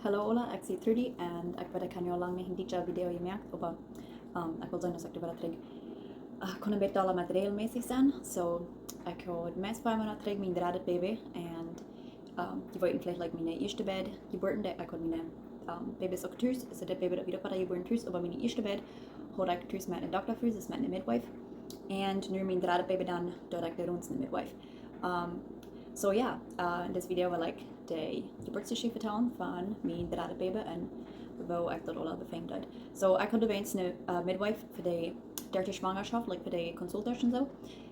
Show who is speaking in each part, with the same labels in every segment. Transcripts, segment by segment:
Speaker 1: Hallo Ola, ik zie Trudy en ik weet ik kan je al lang niet in deze video gemerkt, maar ik wil zeggen dat ik het terug kon een beetje alle met regelmäßig zijn. So, ik had meest bij me terug mijn dredit baby en die wollten vielleicht like mijn eerste bed jeburten, ik had mijn baby's ook thuis, so dat baby dat weer op had jeburten thuis, maar mijn eerste bed had ik thuis met een dokta thuis, dus met een midwife. En nu mijn dredit baby dan, dat ik de rond een midwife. So yeah, in this video wil ik de geburtsgeschichte vertellen van mijn dredit baby en hoe ik dat al bevingd had. So ik had opeens een midwife voor de derde zwangerschap, like voor de consultas en zo.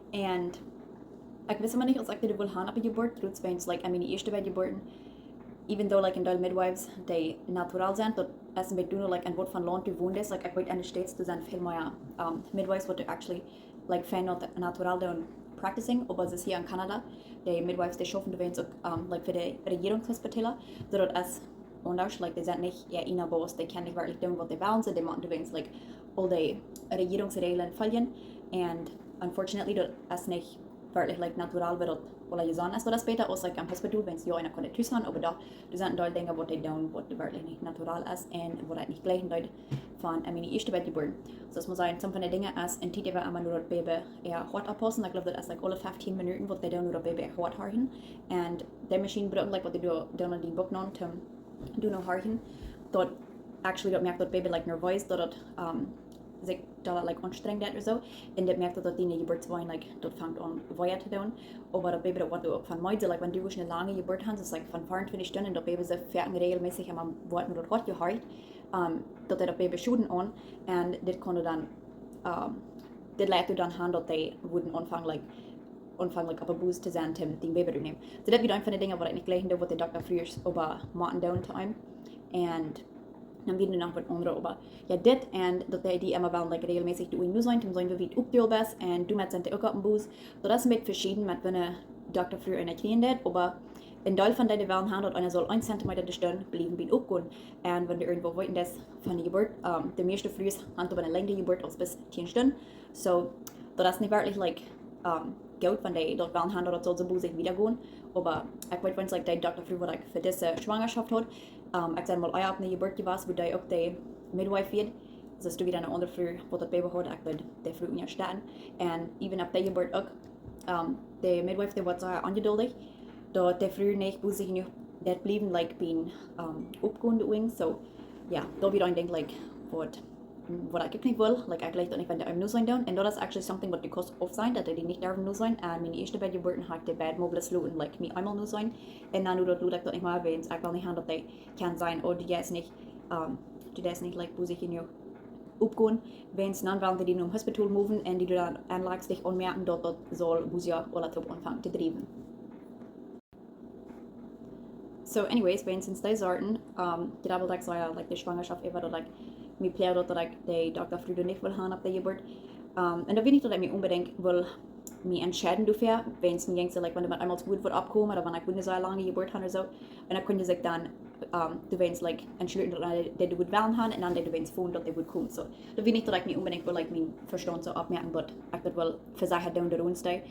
Speaker 1: En ik wist maar niet als ik dit wil gaan op een geboorte, trots weens like aan mijn eerste bij geboorten, even though like in de midwives die naturaal zijn, dat is een beetje doen like een woord van land te wonen is, like ik weet in de States, er zijn veel meer midwives wat actually like fijn naturaal doen practicing, aber es ist hier in Kanada, die midwives, die schaffen die weens ook like für die Regierungshospitale, dat is anders, like die zijn niet ja in een boos, die kunnen niet werkelijk doen wat die willen, die moeten die weens like al die Regierungsregeln volgen, and unfortunately dat is niet werkelijk like naturaal wat wat je zeggen is, dat is beter als like am hospital, wenn ja einer kann nicht haben, aber da sind da Dinge, was die doen, wat wirklich nicht natural ist und wat nicht gleich deut von meine erste Geboren. So das muss sein, some von den Dingen ist in Tite war immer nur das Baby eher hart abpassen. Ich glaube, das ist like alle 15 Minuten, was die doen, nur das Baby hart harten. Und die Maschine braucht like, was die doen in die Book non, do no harten. Dort actually dort merkt das Baby like nervös, dort sich da like anstrengt oder so. Und das merkt dass die Geburtswein like dort fängt an weiter zu tun. Aber das Baby, was du auch von meide, like wenn du eine lange Geburt hast, ist like von 24 Stunden, das Baby ist regelmäßig am Wort mit dort gehört. Dat dat baby schuden aan en dit kon dan dit leidt u dan aan dat die worden aanvankelijk op een boos te zijn om die baby te nemen. So dat is een van de dingen wat ik niet gelezen heb wat de dokter vroeger over maanden downtime en dan weer nog wat andere over ja dit en dat die immer wel like regelmäßig doen nu zijn, zijn we weer opdeel best en du met zijn ook op een boos. Dat is een beetje verschieden met wanneer dokter vroeger in het kjeene deed, aber in Deutschland die Wellen haben, einer soll 1 cm die Stirn bleiben wie auch gehen. Und wenn du irgendwo wollten, das von der Geburt, der meiste früh hat aber eine Länge der Geburt als bis 10 Stunden. So, das ist nicht wirklich like, gut, wenn die dort Wellen haben, dort soll so sich wieder gehen. Aber ich weiß, wenn es like, der Doktor früh, was ich für diese Schwangerschaft hat, ich sage mal, ich habe eine Geburt gewesen, wo die auch die Midwife wird. Das ist wieder eine andere früh, wo das Baby hat, ich will die früh in ihr stehen. Und even ab der Geburt auch, die Midwife, die wird sehr ungeduldig. Dat de vroeger niet boos zich nu dat blijven like being opgehende wing. So ja, dat weer een ding like wat ik niet wil, like eigenlijk dat ik van de nu zijn doen. En dat is actually something wat de kost of zijn dat die niet daarvan nu zijn. En mijn eerste bij geboorte had de bed mogelijk sloten like me eenmaal nu zijn. En dan nu dat ik dat niet meer weet, ik wil niet gaan dat die kan zijn of die is niet like boos zich nu opgaan. Wens dan willen die nu een hospital moven en die dan aanlags zich onmerken dat dat zal boos ja wel op aanvangen te drijven. So anyways, wenn since they starten, gedoubled like so like die Schwangerschaft even dat like mir player dat ik de dokter früher nicht will haben ab der Geburt. Und da bin ich dat ich mir unbedingt will mich entscheiden dafür, wenn es mir denkt so like wenn jemand einmal gut wird abkommen oder wenn ich nicht so eine lange Geburt habe oder so, und dann könnte sich dann du wenn's like entscheiden dass du gut wählen haben und dann du wenn's von dass der gut kommt. So da bin ich dat ich mir unbedingt will like mein Verstand so abmerken, but ich das will für Sachen down der Runde,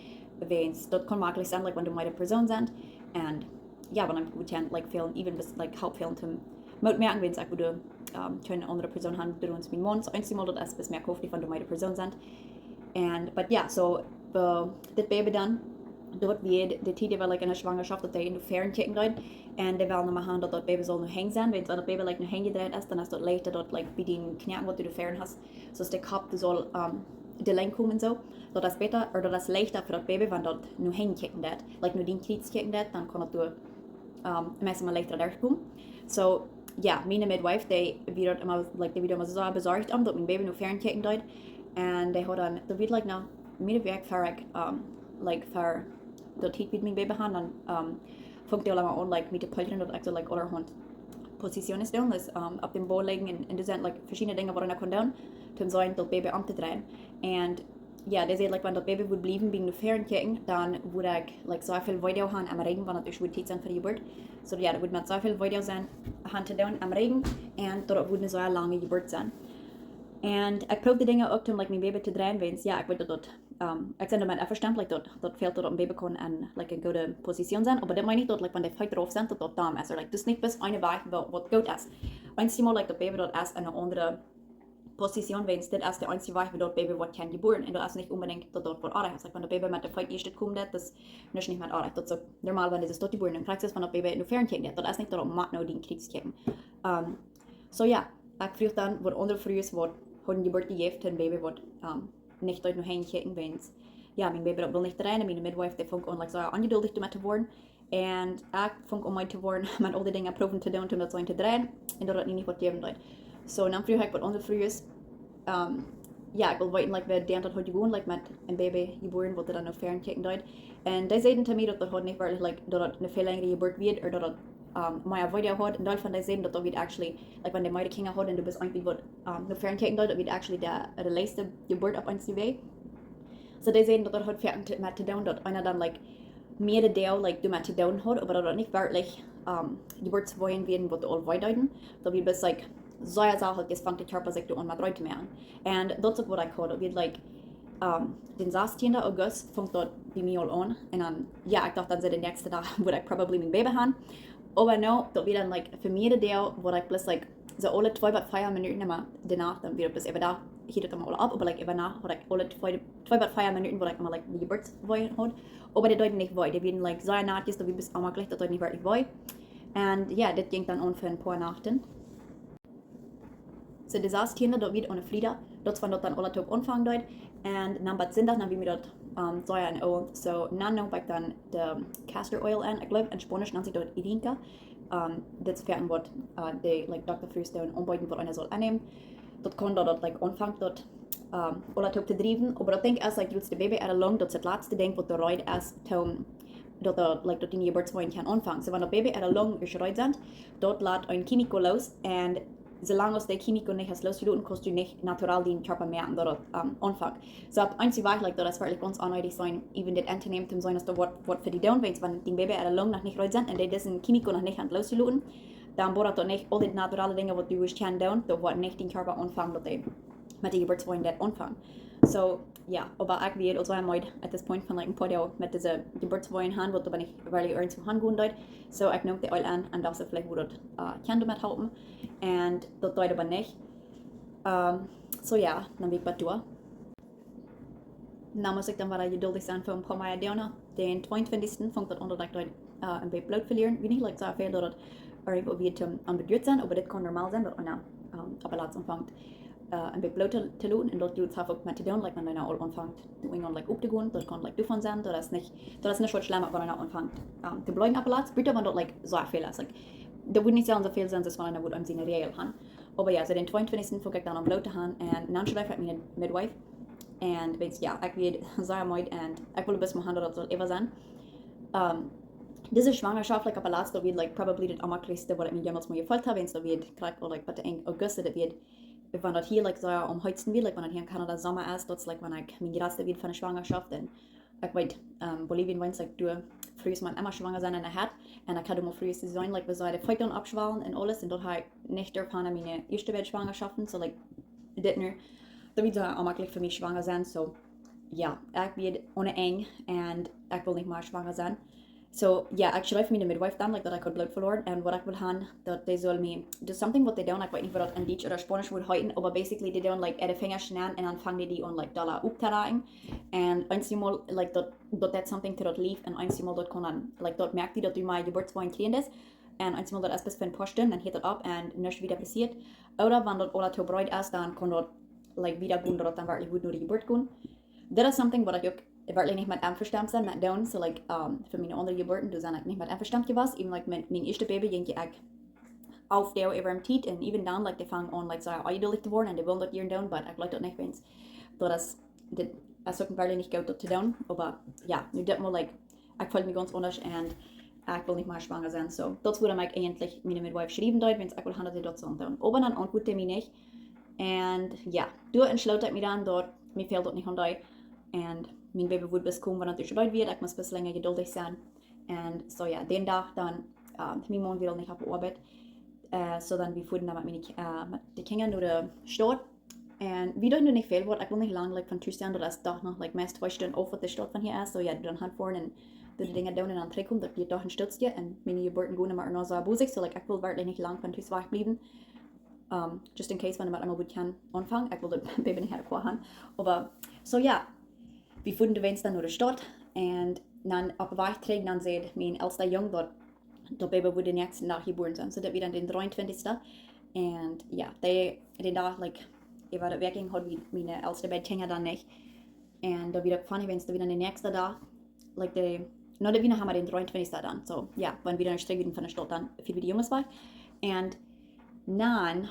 Speaker 1: wenn's dort kann möglich sein, like wenn du meine Person sind und ja, wenn ich gut like fehlen, even bis like halb fehlen zum merken, wenn es auch würde eine andere Person haben, die uns mit Mond einmal das bis mehr kauft, wenn du meine Person sind. And but yeah, so das Baby dann dort wird die Tide war like in der Schwangerschaft, dass die in die Ferien kicken rein, und die wollen nochmal haben, dass das Baby soll noch hängen sein, wenn das Baby like noch hängen gedreht ist, dann ist das leichter dort like bei den Knien, was du in die Ferien hast, so dass der Kopf soll die Länge kommen so, so das besser oder das leichter für das Baby, wenn dort nur hängen kicken det, like nur den Kiez kicken det, dann kann das meestal leichter durchkommen. So ja, meine Midwife, die wird immer like die wird immer so besorgt dass mein Baby nur fernkicken deut, und die hat dann da wird like noch mir Werk für like für dort mit mein Baby haben dann fängt die lange an like mit der Pölten dort also like oder Hund Position ist down, das auf dem Boden legen und das sind like verschiedene Dinge, wo man kann down, zum sein das Baby anzudrehen. Und ja, der sagt, like, wenn das Baby würde bleiben wegen der Fernkicken, dann würde ich like, so viel Video haben am Regen, wenn es würde sein für die Geburt. So ja, da würde man so viel Video sein, Hand am Regen, und dort würde eine so eine lange Geburt sein. Und ich probiere die Dinge auch, um like, mein Baby zu drehen, wenn ja, ich würde dort ik ben damit einverstanden, like, dat fehlt dort am Baby kann an, like, eine gute Position sein, aber das meine ich dort, like, wenn die Feit drauf sind, dort da ist, like, das ist nicht bis eine Weich, was gut ist. Einmal, like, das Baby dort erst eine andere Position, wenn es das erst der einzige Weich, dort Baby wird kein geboren, und du hast nicht unbedingt dort was Arbeit hast, like, wenn der Baby mit der Feit ieschte kommt, das ist nicht mit Arbeit, das ist normal, wenn das dort geboren, dann kriegst du es, wenn das Baby in der Fernkirche, das ist nicht dort macht noch den Kriegskirchen. So ja, ich früh dann, was andere früh ist, was hat Geburt gegeben, ein Baby, was nicht dort noch hinkicken, wenn es, ja, mein Baby will nicht rein, meine Midwife, die fängt an, like, so angeduldig damit zu werden, und ich fängt an, mich zu werden, mit all die Dinge proben zu tun, um das so zu drehen, und das hat nicht was geben dort. So, dann früh ich, was andere früh ist, ja, ich will weiten, like, wer der hat heute gewohnt, like, mit einem Baby geboren, was dann noch fernkicken dort, und die sagten zu mir, dass das hat nicht wirklich, like, dass eine viel längere Geburt wird, oder dass my video had, and van die sehen dat we actually, like when de meide Kinder had, en du bist irgendwie wat nur fernkijken dat we actually de leiste Geburt op ons TV. So die sehen dat dat had fertig met te doen, dat einer dann like meer deel like du met te doen had, aber dat niet wirklich Geburtswochen werden, wat all weiterden. Dat we bist like so ja Sache, das fängt der Körper sich an mit Leute mehr an. And das ist was ich had, wir like den 16. August fängt dort bei mir all an, und dann, ja, ich dachte dann der nächste Tag, wo ich probably mein Baby haben. Aber no, dat wir dann like für mir der, wo ich bloß like so alle 2-4 Minuten immer danach dann wieder bis eben da hielt es immer alle ab, aber like eben nach, wo ich alle 2-4 Minuten, wo ich immer like die Geburtswochen hat, aber die deuten nicht weit, die werden like so naht ist, dass wir bis einmal gleich, das deuten nicht wirklich weit. Und ja, das ging dann an für ein paar Nachten. So die 16. dort wieder ohne Flieder, dort waren dort dann alle Tag anfangen dort, und dann bei Sonntag dann wie wir dort Säure und Öl. So, dann noch ich dann der Castor Oil an. Ich glaube, in Spanisch nennt sich dort Irinka. Das fährt was die like Dokta freestone anbieten, was einer soll annehmen. Dort kann dort like anfangen dort alle Tag zu driven. Aber ich denke erst like das Baby lang, das ist das letzte Ding, was der Reut erst dort like dort die Geburtswochen kann anfangen. So, wenn der Baby lang geschreit sind, dort lädt ein Chemical los, und solange die Chemie nicht hast losgelassen, kannst du nicht natural den Körper mehr dort anfangen. So, ab einzig Weich, like, das wirklich ganz anheilig sein, even das anzunehmen, zu sein, dass du was für die down willst, wenn die Baby lang noch nicht reut sind, und die diesen Chemie noch nicht losgelassen, dann braucht er nicht all die naturalen Dinge, die du willst, down, da wird nicht den Körper anfangen, dass die mit den Geburtswochen das anfangen. So, ja, aber ich will also einmal at this point von like ein paar Jahren mit dieser Geburtswochen haben, wo du aber nicht wirklich ernst zu haben dort. So, ich nehme die Oil an, und das ist vielleicht, wo du kann damit helfen, und das dort aber nicht. So ja, dann bin ich bei durch. Dann muss ich dann wieder geduldig sein für ein paar Mal dauern. Den 22. fängt das an, dass ich dort ein bisschen Blut verlieren. Wie nicht, like, so viel, dass irgendwo wir bedürft sind, aber das kann normal sein, dass einer aber langsam anfängt. Ein bisschen Blut zu lassen, und dort tut es einfach mit zu tun, like, wenn einer all anfängt, irgendwann like aufzugehen, das kann like davon sein, das ist nicht so schlimm, wenn einer anfängt zu bleiben, aber lass, bitte, wenn dort like so viel ist, like, da würde nicht so viel sein, dass man einer würde an seine Regel haben. Aber ja, so den 22. fängt ich dann an Blut zu haben, und dann schreibe ich meine Midwife, und wenn ja, ich werde sehr müde, und ich will bis mein Hand, das soll immer sein. Diese Schwangerschaft, like, aber laatst, da wird like probably das amaglichste, was ich mir jemals mal gefällt habe, wenn es da wird, gerade like, bei der August, da wird, wenn das hier like so am heizen wird, like, wenn das hier in Kanada Sommer ist, das like, wenn ich mir gerade wird von der Schwangerschaft, dann ich weiß, Bolivien, wenn es like du frühst man immer schwanger sein in der Hat, und ich kann immer frühst sein, like, wir sollen die Feucht abschwallen und alles, und dort habe ich nicht dürfen meine erste Schwangerschaften, so like, das nur, da wird es amaglicht für mich schwanger sein, so ja, ich werde ohne eng, und ich will nicht mehr schwanger sein. So, yeah, ich schreibe meine Midwife dann, like, that I could blood verloren, und was ich will haben, dass die soll mir, do something what they do, ich weiß nicht, was das in Deutsch oder Spanisch würde halten, aber basically, die tun, like, ihre Finger schnell, und dann fangen die an, like, da aufzureichen, und einmal, like, that something to that leaf, und einmal, dort kann dann, like, dort merkt die, dass du meine Geburtswochen kriegen ist, und einmal, dort erst bis für ein paar Stunden, dann hebt das ab, und nichts wieder passiert, oder wenn dort alles zu breit ist, dann kann dort, like, wieder gehen, dort dann wirklich gut nur die Geburt gehen. Das ist something, was ich wirklich nicht mit einverstanden sind, mit down, so like, für meine anderen Geburten, du sind nicht mit einverstanden gewesen, eben like mit meinem ersten Baby, ging ich auf der über dem Tiet, und even dann, like, die fangen an, like, so eidelig zu werden, und die wollen das hier down, aber ich like das nicht, wenn es, das ist wirklich nicht gut, das zu tun, aber ja, nu das mal, like, ich fühle mich ganz anders, und ich will nicht mehr schwanger sein, so, das würde mich eigentlich meine Midwife schreiben, wenn es ich will, dass ich das so tun, aber dann antwortet mich nicht, und ja, du entschließt mich dann dort, mir fehlt das nicht an dir, und mein Baby wird bis kommen, wenn es durch wird, ich muss ein bisschen länger geduldig sein. Und so ja, den Tag dann, mein Mann will nicht auf Arbeit, so dann wir fuhren dann mit den Kindern durch die Stadt, En wie doet nu niet veel wordt, ik wil niet lang like, van toestaan dat als dag nog like, meest 2 stunden over de stad van hier is. So ja, dan hand voor en de dingen doen en dan terugkomt, dat je dag een stukje en mijn jebueren gaan maar nog zo boezig. So like, ik wil werkelijk niet lang van thuis wegblijven. Just in case, wenn man einmal gut kann anfangen. Ich will das Baby nicht herkommen. Aber so ja, wir fuhren die Wenns dann durch die Stadt und dann auf der Weg trägt dann sieht mein ältester Junge dort, der Baby wurde den nächsten Tag geboren sein. So das wird dann den 23. Und ja, den Tag, like, ich war da wirklich, hat meine älteste beiden Kinder dann nicht. Und da wieder gefahren, wenn es da wieder den nächsten Tag, like, no, da wieder haben wir den 23. dann. So ja, wenn wir dann Strecke von der Stadt dann für die Jungs war. Und dann,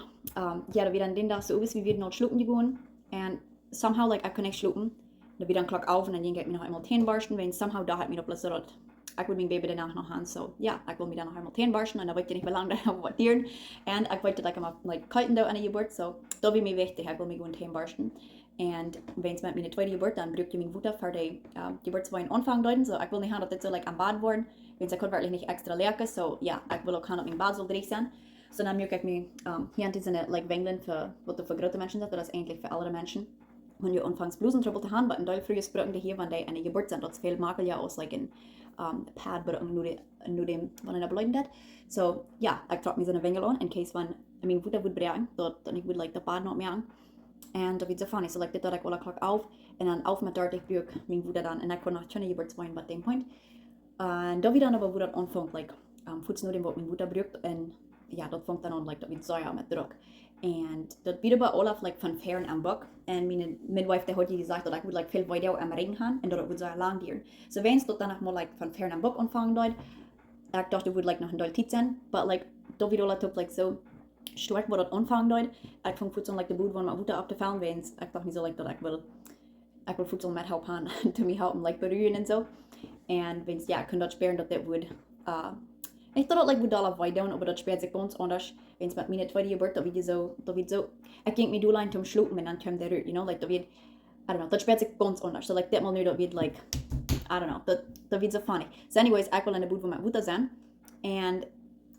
Speaker 1: ja, da wir dann den Tag so ist, wie wir noch schlucken gegangen. Und somehow, like, ich kann nicht schlucken. Da wir dann Glock auf und dann geht mir noch einmal 10 barsten, wenn somehow da hat mir noch plötzlich ich will mein Baby danach noch haben. So, ja, ich will mir dann noch einmal 10 barsten und dann wollte ich nicht mehr lange da warten. Und ich wollte like, immer, like, kalten da an der Geburt, so, da will mir wichtig, ich will mir gut 10 barsten. Und wenn es mit meiner zweiten Geburt, dann braucht ich meine Mutter für die Geburtswein anfangen deuten, so, ich will nicht haben, dass das so, like, am Bad worden, wenn es wirklich nicht extra leer ist, so, ja, ich will auch haben, dass mein Bad soll drin sein. So dann merke ich mir, hier sind eine like, Wenglen für, was für große Menschen sind, das ist eigentlich für alle Menschen. Wenn du anfängst Blusentrüppel zu haben, aber in Deutschland früher sprechen die hier, wenn die eine Geburt sind, das viel Makel ja aus, like in Pad, aber nur dem, wenn er bleiben hat. So, ja, ich trage mir so eine Wengel an, in case wenn mein Mutter wird brechen, dann ich würde, like, das Bad noch mehr an. Und da wird so funny, so, like, das tue ich alle Tag auf, und dann auf mit dort, ich brauche mein Mutter dann, und ich kann noch schöne Geburtswein bei dem Punkt. Und da wird dann aber, wo das anfängt, like, kurz nur dem, was mein Mutter braucht, und ja, dat fängt dann an, like, dat wird Säure mit Druck. Und das wird aber Olaf, like, von fern am Bock. Und meine Midwife, der hat gesagt, dass ich like, viel weiter am Regen haben und das wird so lang dauern. So wenn es dann noch mal, like, von fern am Bock anfangen dort, ich dachte, das würde, like, noch ein Teil sein, aber, like, da wird Olaf, like, so stark, wo das anfangen dort. Ich fange kurz an, like, die Boot von meiner Mutter abzufallen, wenn es, ich dachte mir so, like, dass ich will kurz an mit helfen, zu mir helfen, like, berühren und so. Und wenn es, ja, ich kann das sperren, dass das würde, ich dachte, like, wir alle weiter, aber das spielt sich ganz anders. Wenn es mit meiner zweiten Geburt, da wird so, ich ging mir du allein zum Schlucken und dann kommt der Rüt, you know, like, da wird, I don't know, das spielt sich ganz anders. So, like, das mal nur, da wird, like, I don't know, das wird so funny. So, anyways, ich will in der Boot von meiner Mutter sein. Und,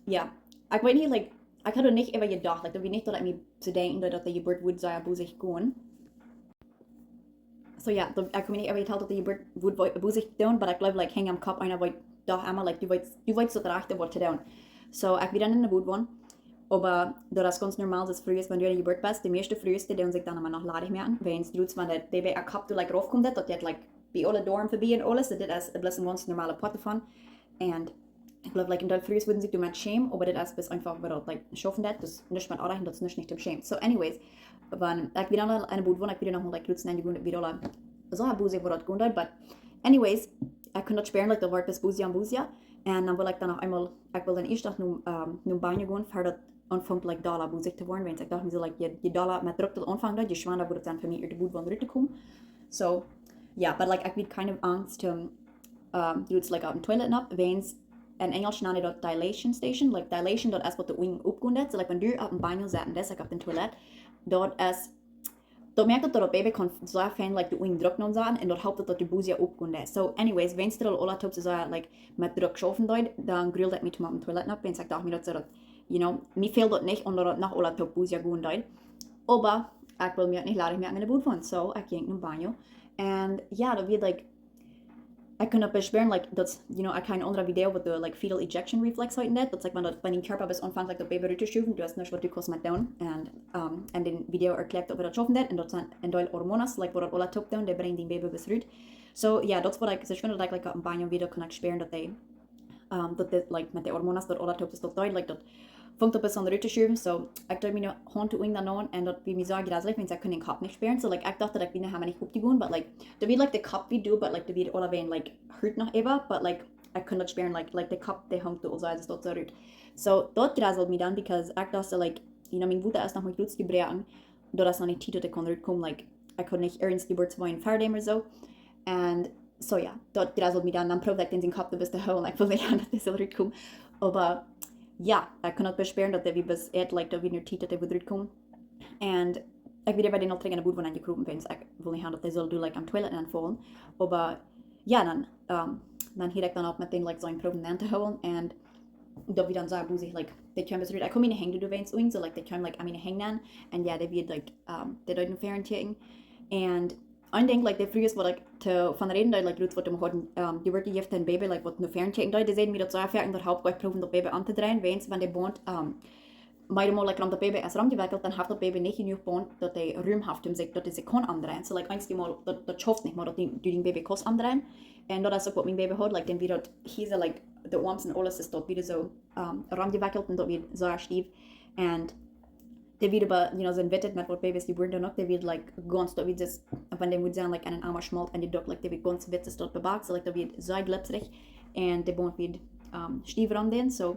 Speaker 1: ja, ich weiß nicht, like, ich hatte nicht immer gedacht, like, da wird nicht, dass ich mir zu denken, dass die Geburt wird so busig gehen. So, ja, ich habe mir nicht immer gedacht, dass die Geburt wird busig gehen, aber ich glaube, like, hängen am Kopf einer, weil doch einmal, like, du weißt so recht, was zu tun. So, ich bin dann in der Boot wohnen. Aber da das ganz normal ist, früher, wenn du in der Geburt bist, die meisten Früheste, die sich dann immer noch ladig merken. Wenn es tut, wenn der Baby ein Kopf, like, raufkommt, dass der, like, bei alle Dorn vorbei und alles, das ist ein bisschen ganz normale Part davon. Und ich glaube, like, in der Frühste würden sich du mit schämen, aber das ist einfach, weil like, schaffen das, das nicht mit anreichen, das ist nicht im Schämen. So, anyways, wenn ich wieder noch in der Boot wohne, ich wieder noch mal, like, Lutzen in die Gunde, wieder alle, so ein Busi, wo das gehen but anyways, ich kann das sperren, like, da wird das Busi am Busi. Und dann will ich dann noch einmal, ich will dann ieschte nur Beine gehen, für das anfängt, like, Dollar busig zu werden. Wenn ich dachte mir so, like, je Dollar mit Druck das anfangen, je schwanger wird es dann für mich in die Boot von runterkommen. So, ja, but like, ich habe keine Angst, du jetzt, like, auf dem Toilet ab, wenn es in Englisch nennt das Dilation Station, like, Dilation, das ist, was der Wing aufgeht. So, like, wenn du auf dem Bein sitzt, das, like, auf dem Toilet, dort ist, da merkt dat Baby kan so fijn like de wing druk non zijn en dat helpt dat de boezia opkomt. So anyways, wenn es er alle top so like met druk schaffen doet, dan gruwelt het me te maken toilet op. En ik dacht me dat dat, you know, me fehlt dat niet onder dat nog alle top boezia gaan doet. Aber ik wil me niet laten meer in de boot van. So ik ging naar banjo. En ja, dat wird like, ich kann das beschweren, like, dass, you know, ich kein anderer Video, wo du, like, fetal ejection reflex heute nicht, das like, wenn den Körper bis anfängt, like, das Baby runterzustufen, du hast nicht, was du kannst mit tun, und in dem Video erklärt, ob wir das schaffen wird, und dort sind in Deutsch Hormonas, like, wo das alle top tun, die bringen den Baby bis rüt. So, ja, das war, like, ich finde, dass ich, like, im Banjo Video kann ich sperren, dass die, like, mit den Hormonas, dort alle top ist, dort, like, das fängt ein bisschen runterschufen, so, ich tue meine Hand zu dann an, und dort, wie mir sagen, das wenn sie können den Kopf nicht sperren, so, like, ich dachte, ich bin nicht gut gegangen, but, like, da wird, like, der Kopf wie du, but, like, da wird alle wen, like, hurt noch immer, but, like, ich kann das sperren, like, der Kopf, der hängt so, also, dort so rüt. So, dort drasselt mich dann, because ich dachte, like, you know, mein Wutter ist noch mit Blut gebrochen, dort ist noch nicht Tito, der kann rütkommen, like, ich kann nicht ernst Geburtswein fahren oder so, und, so, ja, dort drasselt mich dann probiere ich den Kopf, bis der Hölle, ich will nicht, dass der soll rütkommen, aber, ja, ich kann nicht beschweren, dass der wie bis like, da wie nur Tita, der wird kommen. Und ich werde bei den noch in der Boot von angekropen, wenn ich will nicht haben, dass der soll du, like, am Toilet anfallen. Aber, ja, dann hätte ich dann auch mit den, like, so einen Proben anzuholen. Und da wieder so busig, like, they come bis I come in hang to events so like they come like I mean hang dann and yeah they wird like they don't parenting and I think like the früher war like to van reden da like Leute wat hatten die wird jetzt ein Baby like wat no parenting da sehen mir das so fertig dat Hauptgleich proben das Baby anzudrehen wenn's wenn der bond maar eenmaal like, dat baby is rondgewikkeld, dan heeft dat baby niet genoeg bond dat hij ruim heeft om zich dat hij zich kan aandraaien. So like eenmaal dat schaft niet, maar dat die baby kan aandraaien. En dat is ook wat mijn baby had, like dan weer dat hier like de arms en alles is dat weer zo rondgewikkeld en dat weer zo stief. En der wird aber, so ein Wettet mit wat baby's die wurden dann auch, der wird like ganz, da wird es, wenn der muss sein, like einen Arm schmalt und die Dock, like der wird ganz wettet dort bebagt, so like der wird so glitzerig und der Bond wird stief rondgehen, so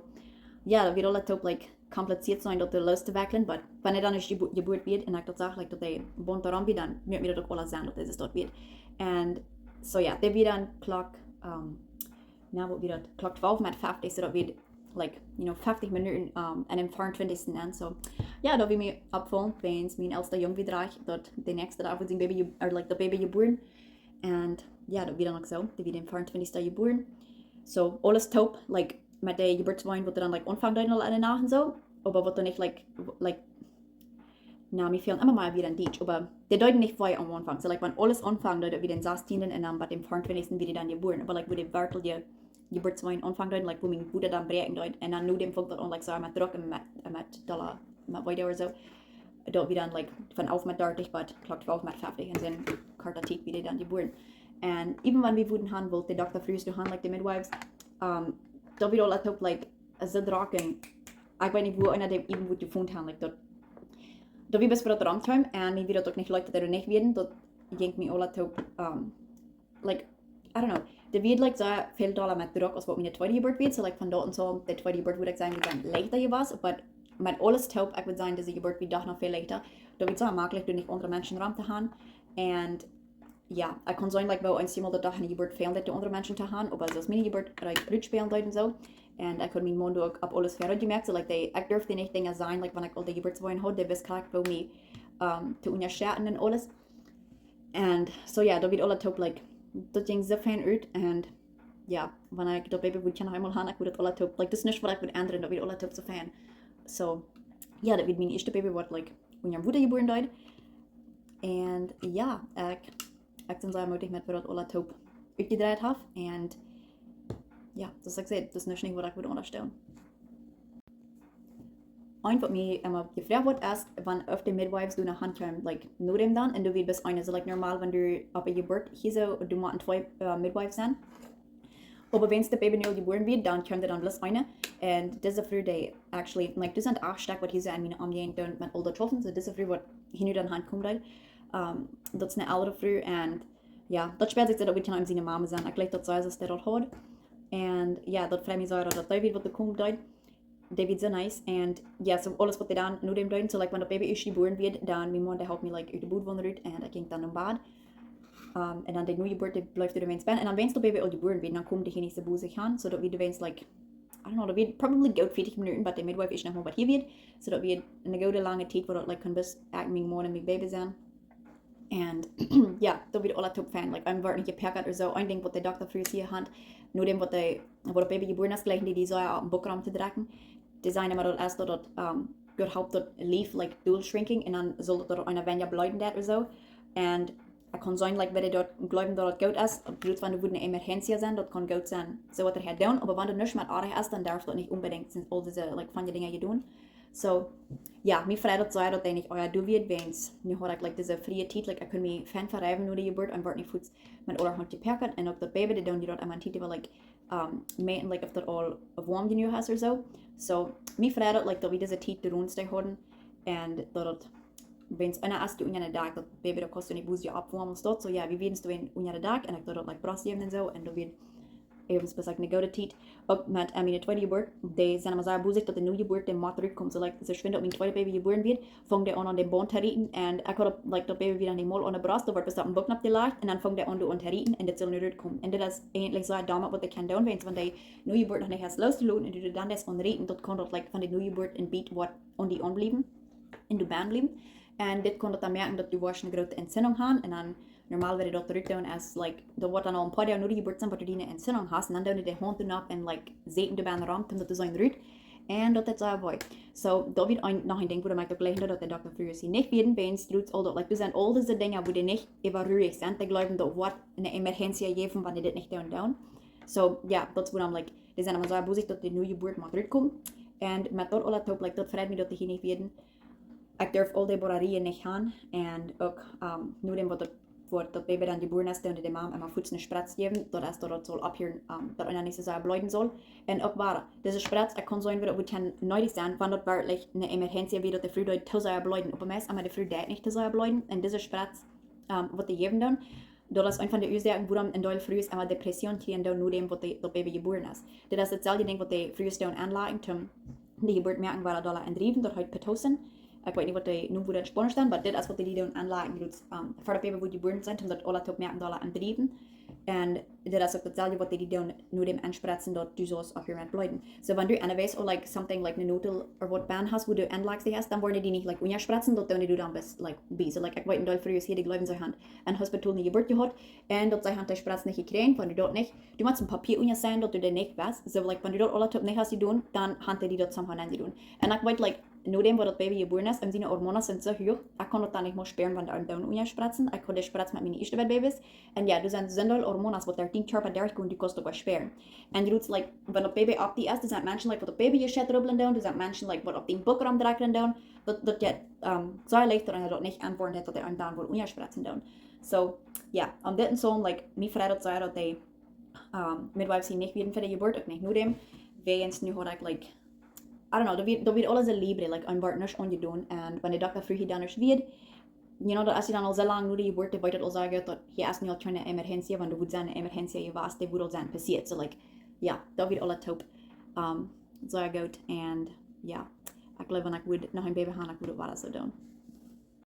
Speaker 1: ja, da wird alles top like kompliziert sein, dat de luister wekelen, maar wanneer dan is jeburt wird en ik dat zag, like dat hij bond daarom weer, dan moet je dat ook alles zijn dat is dat weer. En so ja, dat weer dan klok, nou wat weer dat, klok 12 met 50, so dat weer like, 50 minuten en in 24 en so. Ja, dat weer me opvallen, wens mijn oudste jong weer draag, dat de nächste dag wordt zijn baby, or like dat baby jeboeren. En ja, dat weer dan ook zo, dat weer in 24 jeboeren. So, alles top, like, met de geburtswijn wordt er dan like ontvangduiden al in de nacht en zo. Aber wat dan niet like nou, mir fehlen immer mal wieder ein Ditch, aber der deuten nicht vorher am Anfang. So like, wenn alles anfangen, dann wieder in 16. und dann bei dem 24. wieder dann geboren. Aber like, wo die Wörtel die Geburtswein anfangen, like, wo mein Bruder dann brechen deut. Und dann nur dem Funk dat on like so mit Druck und mit Dollar, mit weiter oder so. Dort wieder dann like, von auf mit 30, but Clock 12 mit 50 und dann Kartatik wieder dann geboren. Und even wenn wir wurden haben, wollte der Doktor frühst du haben, like the midwives, da wieder alles top, like, so draken. Ich weiß nicht, wo einer dem eben gut gefunden haben, like, dort. Da wir bis wir dort rankommen, und mir wieder doch nicht Leute, die nicht werden, dort ging mir alles top, like, I don't know, der wird, like, so viel Dollar mit Druck, als was meine zweite Geburt wird, so, like, von dort und so, der zweite Geburt würde ich sagen, wird dann leichter gewesen, aber mit alles top, ich würde sagen, diese Geburt wird doch noch viel leichter. Da wird so möglich, du nicht andere Menschen ran zu haben, und ja, ich kann sagen, like, weil einmal der Tag eine Geburt fehlen, die andere Menschen zu haben, aber so ist meine Geburt, like, spielen und so. Und ich habe meinen Mund auch ab alles fertig gemerkt, so, like, ich dürfte nicht Dinge sein, like, wenn ich all die Geburtswein hatte, der wisst gleich, wo mich zu unterscheiden und alles. Und so, ja, da wird alles top, like, das ging so fein aus, und ja, wenn ich das Baby würde ich noch einmal haben, ich würde alles top, like, das ist nicht, was ich würde ändern, da wird alles top so fein. So, ja, das wird mein erstes Baby, was, like, wenn ich Bruder geboren wird. Und ja, ich bin sehr mutig mit, was alles top ausgedreht habe, und ja, das ist gesagt, das ist nicht, was ich würde unterstellen. Ein, was mich immer gefragt wird, ist, wenn öfter Midwives du nach Hand kommen, like, nur dem dann, und du wirst bis eine, so, like, normal, wenn du ab der Geburt hier so, du musst zwei Midwives sein. Aber wenn es der Baby nur geboren wird, dann kommt dann bloß eine. Und das ist früh, die actually, like, das sind auch stark, was hier so an meine Umgehen tun mit all der Tropfen, so das ist früh, was hier dann Hand kommt, das ist eine ältere früh, und ja, das spielt sich so, dass wir dann seine Mama sind. Ich glaube, das ist, was der dort hat. Und ja, dat vreemd is dat David wat er komt uit. David so nice. And ja, so alles wat er dan nu dem doen. So like, when the baby is geboren wird, dan mijn man helpt me like uit de boot van eruit. En ik ging dan in bad. En dan de nieuwe geboorte, die blijft er de wens bij. En dan wens de baby al geboren wird, dan komt degene zo boos gaan. Zodat we de wens like, I don't know, dat wird probably goed 40 minuten, but de midwife is nog maar wat hier wird. Zodat we een goede lange tijd, waar dat like kan best eigenlijk mijn man en mijn baby zijn. En ja, dat wordt alle top fan. Like, ik word niet geperkt of zo. Eén ding wat de dokter vroeger hier had, nur dem, wat het baby geboren is, gleich die zou op een boekram te dragen. Die zijn maar dat eerst dat überhaupt dat leaf, like, dual shrinking, en dan zal dat er een wenja blijven dat of zo. En het kan zijn, like, wenn je dat blijven dat het goed is, bloed van de woede een emergentie zijn, dat kan goed zijn, zo wat er gaat doen. Maar wanneer het niet met aardig is, dan darf dat niet unbedingt, sind al diese, like, van die dingen je doen. So, ja, mir freut es sehr, dass ich nicht euer du wird, wenn es mir hat like diese frie Titel, like, ich kann mich fan verreiben nur die Geburt und wird nicht gut mit aller Hand geperkt und auch das Baby, die dann die dort einmal Titel war like, meten, like, if that all warm genug hast oder so. So, mir freut es, like, dass wir diese Titel runter haben und dass, wenn es einer ist, die unter der Tag, das Baby, da kostet nicht Busi abwarmen und dort, so, ja, wie werden es du unter der Tag und ich dort, like, Brust geben und so und da wird even specifiek eine gute Tijd. Ook met mijn tweede geboorte, die zijn maar zo boezig dat de nieuwe geboorte de maat terugkomt. So, like, ze schwindt op mijn tweede baby geboren wird, vangt hij aan de bond te rieten. En ik had like, dat baby weer aan die mol aan de brust, dan wordt best op een boek opgelegd. En dan vangt hij aan te rieten en dat zal nu uitkomen. En dat is eigenlijk zo damals wat ik kan doen, want die nieuwe geboorte nog niet has losgelaten en du dan das aan rieten, dat kan dat like, van de nieuwe geboorte een beetje wat aan die aanblijven, in de baan blijven. En dit kon dat dan merken dat die was een grote entzündung haben. En dan normaal werd dat terug doen als, like, dat wordt dan al een paar jaar na de geboorte zijn, wat je die een entzündung hast, en dan doen je de hand doen op en, like, zeten de bij de rand, omdat het zijn eruit. En dat is zo. So, dat weer nog een ding, wo ik ook leggen dat de dokter früher sie nicht werden, bei uns doet al dat, like, dus zijn al deze dingen, wo die nicht evalueerd zijn, die geloven dat wat een emergentie geven, wanneer dit niet doen. So, ja, dat is waarom, like, die zijn allemaal zo boezig dat de nieuwe geboorte mag uitkomen. En met dat alle top, like, dat verraadt me dat die niet werden. Ik durf al die borarieën niet gaan. En ook, nu dan wat wordt dat baby dan geboren is, dan de mam en mijn voet een sprats geven, dat is dat het zal ophieren, dat er niet zo blijven zal. En ook waar, deze sprats, ik kan zeggen, dat het nooit zijn, van dat werkelijk een emergentie wie dat de vrouw te zou blijven. Op een meest, maar de vrouw dat niet te zou blijven. En deze sprats, wat die geven dan, dat is een van de oorzaken waarom een deel vrouwen en depressie krijgen dan nu dan wat dat baby geboren is. Dat is hetzelfde ding wat de vrouwen dan aanlagen, toen de geboorte merken waar dat en drijven, dat het petosen. Ik weet niet wat die noemen voor de Spanisch staan, maar dit is wat die doen aanlagen. Die doet voor de baby wo geboren zijn, omdat alle top merken dat en drijven. En dit is ook hetzelfde wat die doen nu dem aanspraten dat du zoals op je met blijven. So wanneer du aanwijst of like something like een notel of wat baan hast, wo du aanlaagst hast, dan worden die niet like unspraten, dat doen die dan best like bezig. Like ik weet een deel voor je hier die geloven zijn hand een hospital een geboorte gehad en dat zijn hand die spraats niet gekregen, wanneer dat niet. Du moet een papier unja zijn dat du dat niet was. So like wanneer dat alle top niet hast die doen, dan hand die dat somehow aan die doen. En ik weet like nu dem, wat dat baby geboren is, en zijn hormonen zijn zo hoog, ik kan dat dan niet meer sparen, want daar doen unspraten. Ik kan de spraats met mijn ieschte baby's. En ja, dus zijn zoveel hormonen wat daar 10 keer per dag kunnen, die kosten ook sparen. En die doet like, wanneer dat baby op die is, dus zijn mensen like wat dat baby je shit erop doen, dus zijn mensen like wat op die boekraam dragen doen, dat je zo ligt er en dat niet antwoorden heeft dat hij aan voor unspraten doen. So, ja, om dit en zo, like, mijn vrouw dat zei dat hij midwives hier niet werden voor de geboorte, ook niet nu dem. Wegens nu hoor ik like, I don't know, dat wird alles libre, like, ein partners on je doen. En wanneer dat vroeg je dan eens weer, you know, dat als je dan al zo lang nu de geboorte, weet je al zeggen dat je is niet al een emergentie, want er moet zijn een emergentie, je was, die wordt al zijn passiert. So, like, ja, dat wird alles top. Zo goed. En ja, ik geloof, wanneer ik nog een baby gaan, ik moet het wel zo doen.